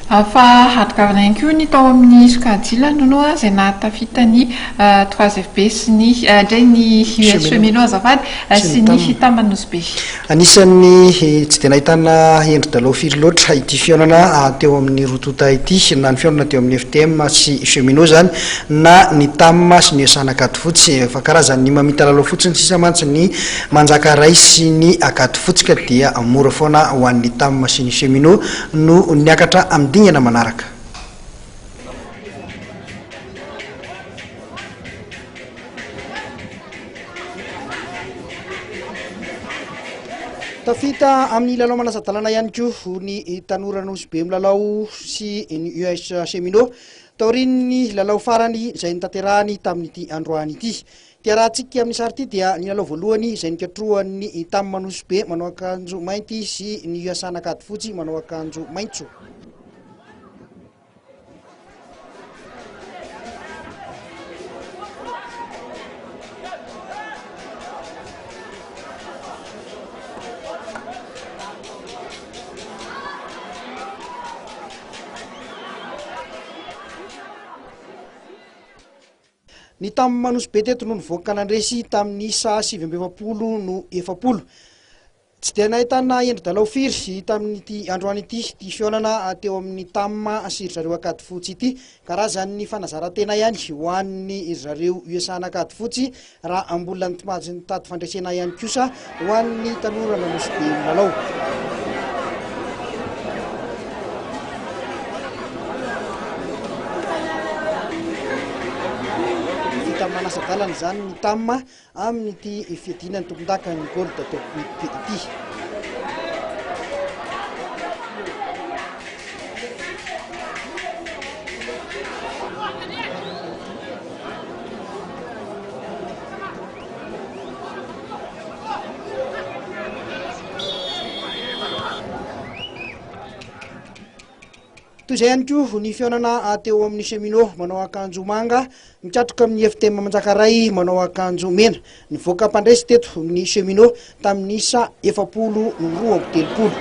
Fa hatkavana ihany koa ny tao amin'ny sokajy no izay nahatafita ny 3FB sy ny indray ny US Cheminots azafady sy ny TAM Anosibe. Anisan'ny tsy dia nahitana endry dalao firy loatra ity fihaonana teo amin'ny rotota ity, na ny fihaonana teo amin'ny FTM sy Cheminots zany na ny TAM sy ny US Ankadifotsy, fa karazany mamita lalao fotsiny sisa mantsy ny Manjakaray sy ny Ankadifotsy ka dia mora foana ho an'ny TAM sy ny Cheminots no niakatra amin'ny dingan'ny manaraka. Tafita amin'ny lalao manasa-dalana ihany koa ny tanora Anosibe milalao sy ny US Cheminots taorin'ny lalao farany izay nitanterahany tamin'ity androany ity. Tiarantsika amin'ny sary ity dia ny lalao voalohany izay nikatrohan'ny TAM Anosibe manao akanjo mainty sy ny US Ankadifotsy manao akanjo maitso. Ny TAM Anosibe teto no nivoaka nandresy tamin'ny sa 7-20 no 70. Tsy dia nahitana endry dalao firy tamin'ity androany ity fihaonana teo amin'ny TAM sy zareo Ankadifotsy ity, karazan'ny fanazara-tena ihany ho an'ny zareo US Ankadifotsy raha ambola nitady fandresena ihany kosa ho an'ny tanora Anosibe milalao. Manasa-dalana zany ny TAM amin'ity fiadinany tompon-daka ny TOP8 ity. Toy izay ihany koa ny fihaonana teo amin'ny Cheminots manao akanjo manga, mitratroka amin'ny FTM Manjakaray manao akanjo mena. Nivoaka mpandresy teto ny Cheminots tamin'ny sa 70-30.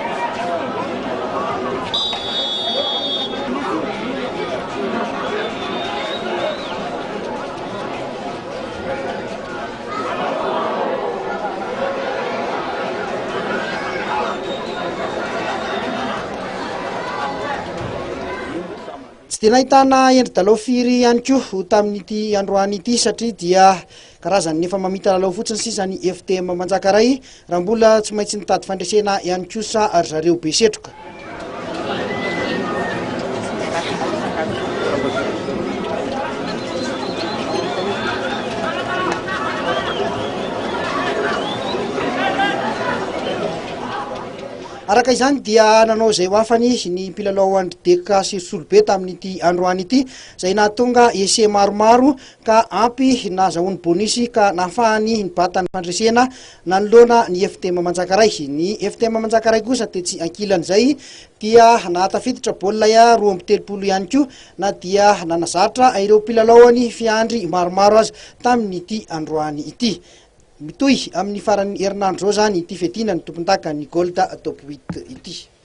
Tsy dia nahitana endry dalao firy ihany koa tamin'ity androany ity satria dia karazany nefa mamita lalao fotsiny sisa ny FTM Manjakaray raha mbola tsy maintsy nitady fandresena ihany kosa ary zareo Besetroka. Araka izany dia nanao izay ho afany ny mpilalao andrideka sy solobe tamin'ity androany ity, izay nahatonga ese maromaro ka ampy nahazahoany bonisy ka nahafahany nibata ny fandresena nanoloana ny FTM Manjakaray. Ny FTM Manjakaray kosa tetsy ankilany izay dia nahatafiditra baolina 2-30 ihany koa na dia nanazatra ireo mpilalaoany fiandry maromaro azy tamin'ity androany ity. Mitohy amin'ny faran'ny herinandro zao zany ity fiadinany tompon-daka ny TOP8 ity.